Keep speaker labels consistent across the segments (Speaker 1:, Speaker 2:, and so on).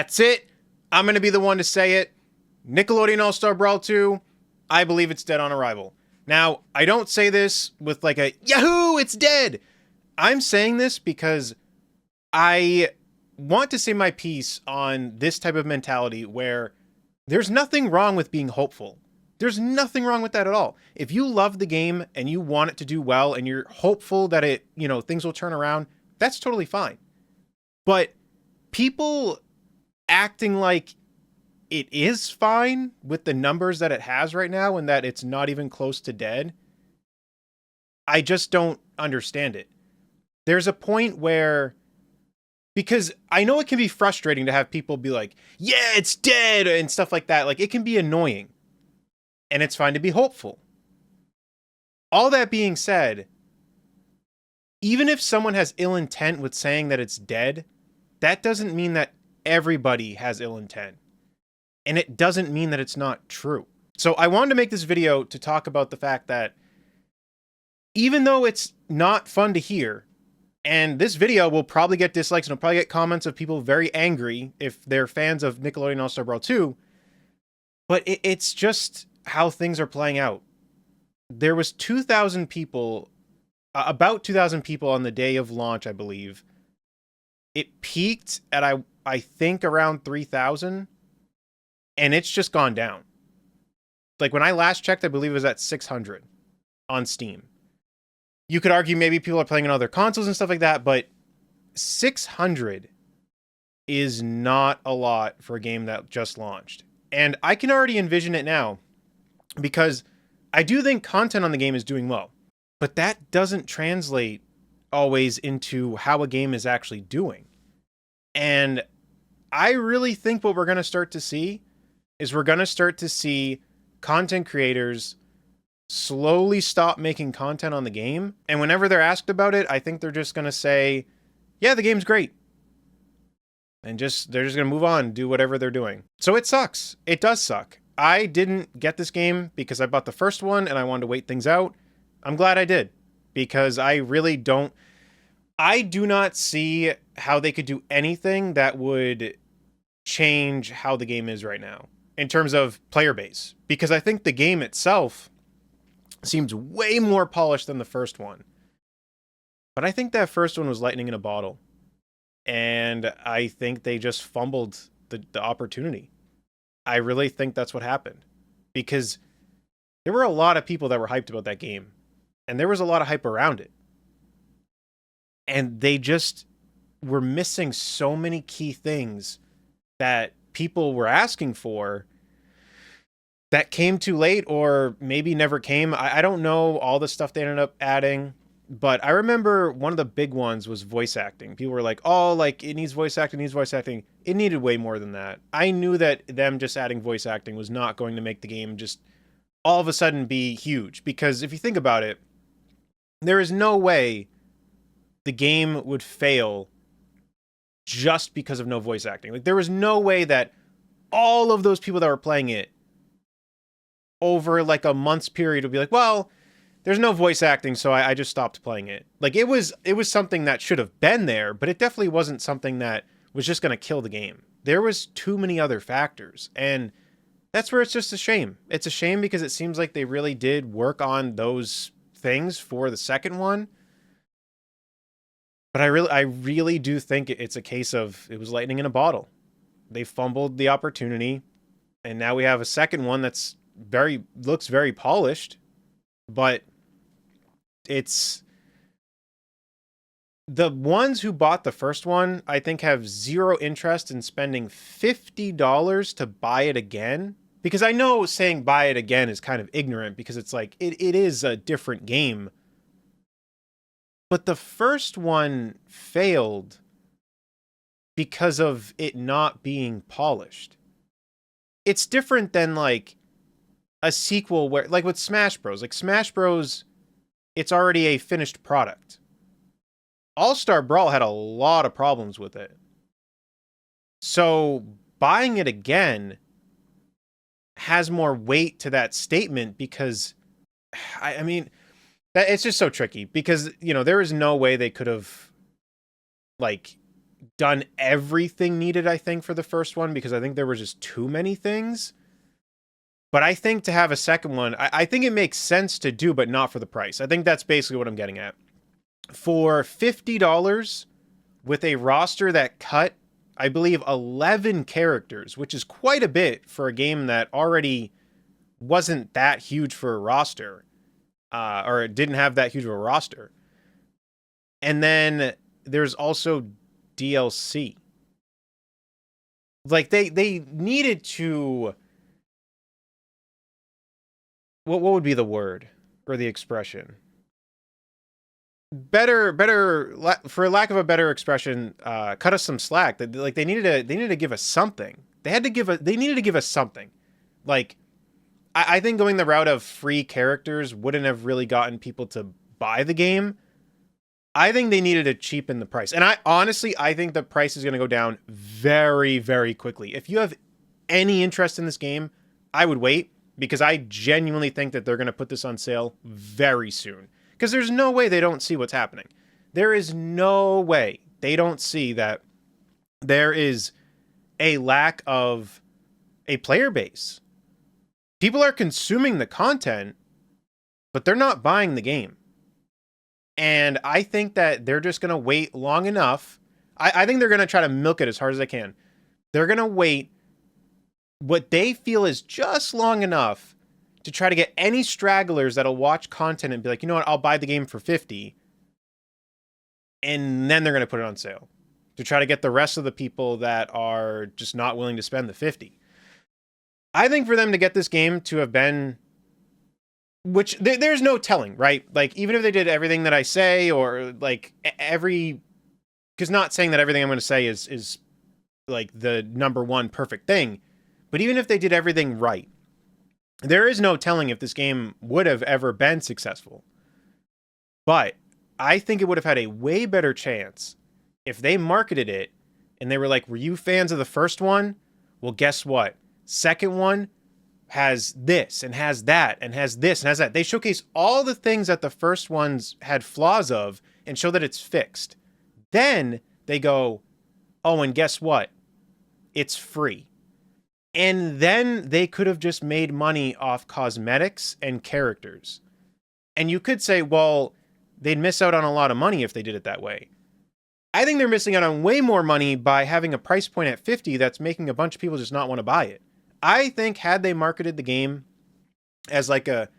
Speaker 1: That's it. I'm going to be the one to say it. Nickelodeon All-Star Brawl 2, I believe it's dead on arrival. Now, I don't say this with like a, Yahoo, it's dead. I'm saying this because I want to say my piece on this type of mentality where there's nothing wrong with being hopeful. There's nothing wrong with that at all. If you love the game and you want it to do well and you're hopeful that it, things will turn around, that's totally fine. But people acting like it is fine with the numbers that it has right now and that it's not even close to dead, I just don't understand it. There's a point where, because I know it can be frustrating to have people be like, yeah, it's dead and stuff like that. Like, it can be annoying. And it's fine to be hopeful. All that being said, even if someone has ill intent with saying that it's dead, that doesn't mean that everybody has ill intent. And it doesn't mean that it's not true. So I wanted to make this video to talk about the fact that even though it's not fun to hear, and this video will probably get dislikes and it'll probably get comments of people very angry if they're fans of Nickelodeon All-Star Brawl 2, but it's just how things are playing out. There was 2,000 people, about 2,000 people on the day of launch, I believe. It peaked at, I think, around 3,000, and it's just gone down. Like, when I last checked, I believe it was at 600 on Steam. You could argue maybe people are playing on other consoles and stuff like that, but 600 is not a lot for a game that just launched. And I can already envision it now, because I do think content on the game is doing well, but that doesn't translate always into how a game is actually doing. And I really think what we're going to start to see is we're going to start to see content creators slowly stop making content on the game. And whenever they're asked about it, I think they're just going to say, yeah, the game's great. And they're just going to move on, do whatever they're doing. So it sucks. It does suck. I didn't get this game because I bought the first one and I wanted to wait things out. I'm glad I did, because I do not see how they could do anything that would change how the game is right now in terms of player base, because I think the game itself seems way more polished than the first one. But I think that first one was lightning in a bottle. And I think they just fumbled the opportunity. I really think that's what happened, because there were a lot of people that were hyped about that game, and there was a lot of hype around it. And they just were missing so many key things that people were asking for that came too late, or maybe never came. I don't know all the stuff they ended up adding, but I remember one of the big ones was voice acting. People were like, oh, like, it needs voice acting, it needs voice acting. It needed way more than that. I knew that them just adding voice acting was not going to make the game just all of a sudden be huge, because if you think about it, there is no way the game would fail just because of no voice acting. Like, there was no way that all of those people that were playing it over like a month's period would be like, well, there's no voice acting, so I just stopped playing it. Like, it was something that should have been there, but it definitely wasn't something that was just going to kill the game. There was too many other factors, and that's where it's just a shame. It's a shame because it seems like they really did work on those things for the second one. But I really do think it's a case of it was lightning in a bottle. They fumbled the opportunity, and now we have a second one that's looks very polished, but it's the ones who bought the first one, I think, have zero interest in spending $50 to buy it again. Because I know saying buy it again is kind of ignorant, because it's like, it is a different game. But the first one failed because of it not being polished. It's different than like a sequel where, like with Smash Bros. Like Smash Bros, it's already a finished product. All-Star Brawl had a lot of problems with it. So buying it again has more weight to that statement, because I mean, it's just so tricky, because, there is no way they could have like done everything needed, I think, for the first one, because I think there were just too many things. But I think to have a second one, I think it makes sense to do, but not for the price. I think that's basically what I'm getting at. For $50 with a roster that cut, I believe, 11 characters, which is quite a bit for a game that already wasn't that huge for a roster, or it didn't have that huge of a roster. And then there's also DLC. Like, they needed to... What would be the word or the expression? Better, for lack of a better expression, cut us some slack. Like, they needed to give us something. They needed to give us something. Like, I think going the route of free characters wouldn't have really gotten people to buy the game. I think they needed to cheapen the price. And I think the price is going to go down very, very quickly. If you have any interest in this game, I would wait, because I genuinely think that they're going to put this on sale very soon. Because there's no way they don't see what's happening. There is no way they don't see that there is a lack of a player base. People are consuming the content, but they're not buying the game. And I think that they're just going to wait long enough. I think they're going to try to milk it as hard as they can. They're going to wait what they feel is just long enough to try to get any stragglers that'll watch content and be like, you know what, I'll buy the game for $50. And then they're going to put it on sale to try to get the rest of the people that are just not willing to spend the $50. I think for them to get this game to have been, which there's no telling, right? Like, even if they did everything that I say, or like because not saying that everything I'm going to say is like the number one perfect thing, but even if they did everything right, there is no telling if this game would have ever been successful. But I think it would have had a way better chance if they marketed it and they were like, were you fans of the first one? Well, guess what? Second one has this and has that and has this and has that. They showcase all the things that the first ones had flaws of and show that it's fixed. Then they go, oh, and guess what? It's free. And then they could have just made money off cosmetics and characters. And you could say, well, they'd miss out on a lot of money if they did it that way. I think they're missing out on way more money by having a price point at $50 that's making a bunch of people just not want to buy it. I think had they marketed the game as like a,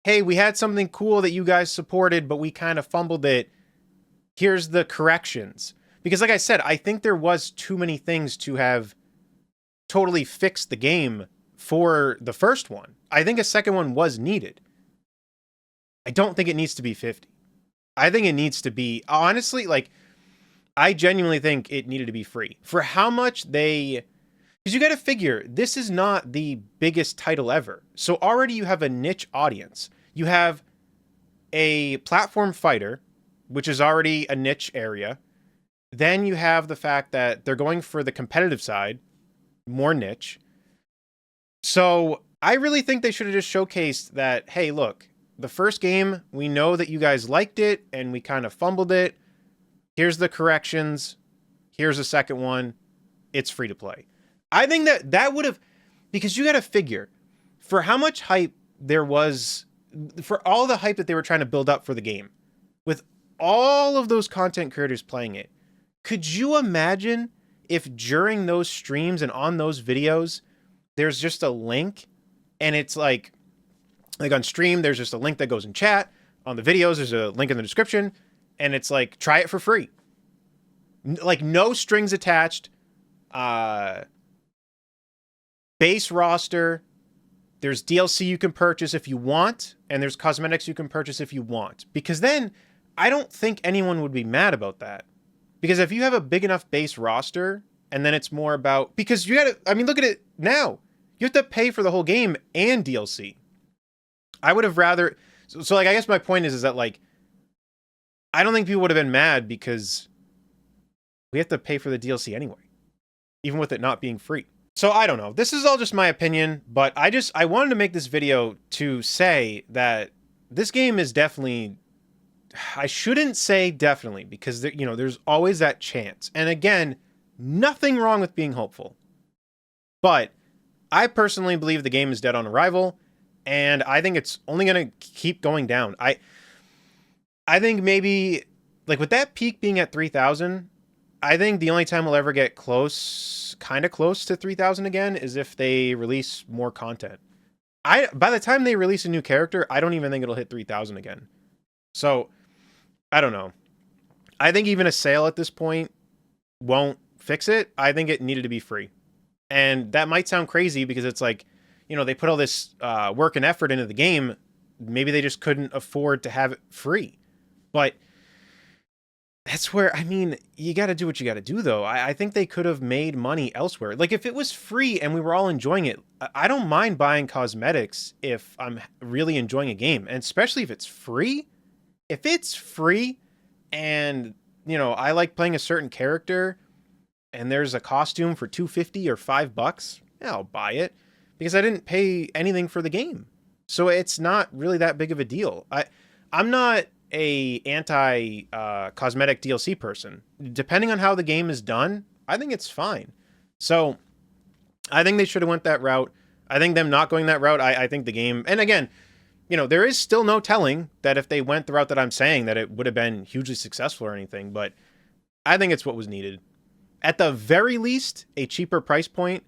Speaker 1: hey, we had something cool that you guys supported, but we kind of fumbled it. Here's the corrections. Because like I said, I think there was too many things to have totally fixed the game for the first one. I think a second one was needed. I don't think it needs to be $50. I think it needs to be, honestly, like, I genuinely think it needed to be free. For how much because you got to figure, this is not the biggest title ever. So already you have a niche audience. You have a platform fighter, which is already a niche area. Then you have the fact that they're going for the competitive side, more niche. So I really think they should have just showcased that, hey, look, the first game, we know that you guys liked it and we kind of fumbled it. Here's the corrections. Here's the second one. It's free to play. I think that would have, because you got to figure, for how much hype there was, for all the hype that they were trying to build up for the game, with all of those content creators playing it, could you imagine if during those streams and on those videos, there's just a link and it's like on stream, there's just a link that goes in chat. On the videos, there's a link in the description and it's like, try it for free. Like, no strings attached. Base roster. There's DLC you can purchase if you want, and there's cosmetics you can purchase if you want. Because then I don't think anyone would be mad about that. Because if you have a big enough base roster, and then it's more about, because you gotta, I mean, look at it now. You have to pay for the whole game and DLC. I would have rather, so like, I guess my point is that, like, I don't think people would have been mad because we have to pay for the DLC anyway, even with it not being free. So I don't know. This is all just my opinion, but I wanted to make this video to say that this game is definitely I shouldn't say definitely, because there, there's always that chance. And again, nothing wrong with being hopeful. But I personally believe the game is dead on arrival, and I think it's only going to keep going down. I think maybe, like, with that peak being at 3,000, I think the only time we'll ever get kind of close to 3,000 again is if they release more content. By the time they release a new character, I don't even think it'll hit 3,000 again. So, I don't know. I think even a sale at this point won't fix it. I think it needed to be free. And that might sound crazy because it's like, they put all this work and effort into the game. Maybe they just couldn't afford to have it free. But that's where, you got to do what you got to do, though. I think they could have made money elsewhere. Like, if it was free and we were all enjoying it, I don't mind buying cosmetics if I'm really enjoying a game. And especially if it's free. If it's free and, I like playing a certain character and there's a costume for $2.50 or $5, yeah, I'll buy it because I didn't pay anything for the game. So it's not really that big of a deal. I'm not a anti cosmetic DLC person. Depending on how the game is done, I think it's fine. So I think they should have went that route. I think them not going that route, I think the game, and again, there is still no telling that if they went the route that I'm saying that it would have been hugely successful or anything, but I think it's what was needed. At the very least, a cheaper price point,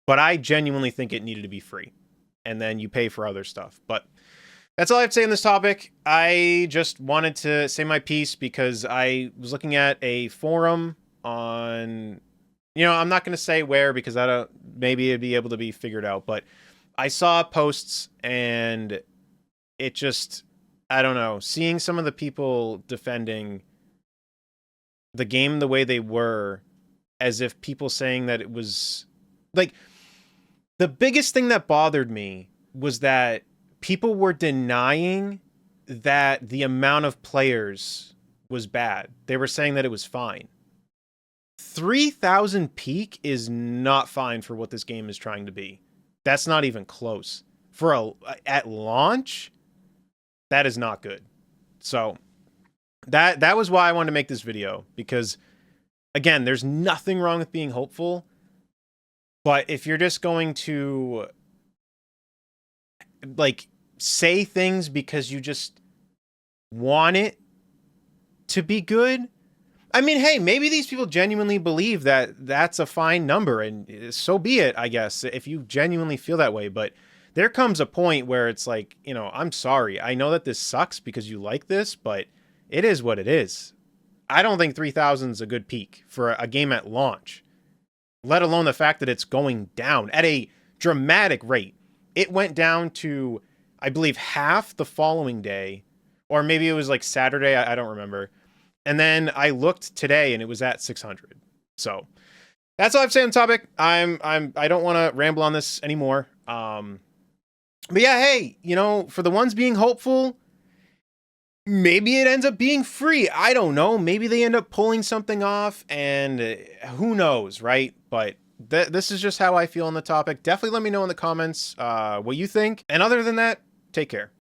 Speaker 1: but I genuinely think it needed to be free. And then you pay for other stuff. But that's all I have to say on this topic. I just wanted to say my piece because I was looking at a forum on, I'm not going to say where because maybe it'd be able to be figured out, but I saw posts and it just, I don't know, seeing some of the people defending the game the way they were, as if people saying that it was like, the biggest thing that bothered me was that people were denying that the amount of players was bad. They were saying that it was fine. 3,000 peak is not fine for what this game is trying to be. That's not even close. At launch, that is not good. So that was why I wanted to make this video, because again, there's nothing wrong with being hopeful, but if you're just going to like say things because you just want it to be good, hey, maybe these people genuinely believe that that's a fine number, and so be it, I guess, if you genuinely feel that way. But there comes a point where it's like, I'm sorry. I know that this sucks because you like this, but it is what it is. I don't think 3,000 is a good peak for a game at launch, let alone the fact that it's going down at a dramatic rate. It went down to, I believe, half the following day, or maybe it was like Saturday. I don't remember. And then I looked today and it was at 600. So that's all I've said on the topic. I don't want to ramble on this anymore. But yeah, hey, for the ones being hopeful, maybe it ends up being free. I don't know. Maybe they end up pulling something off, and who knows, right? But this is just how I feel on the topic. Definitely let me know in the comments what you think. And other than that, take care.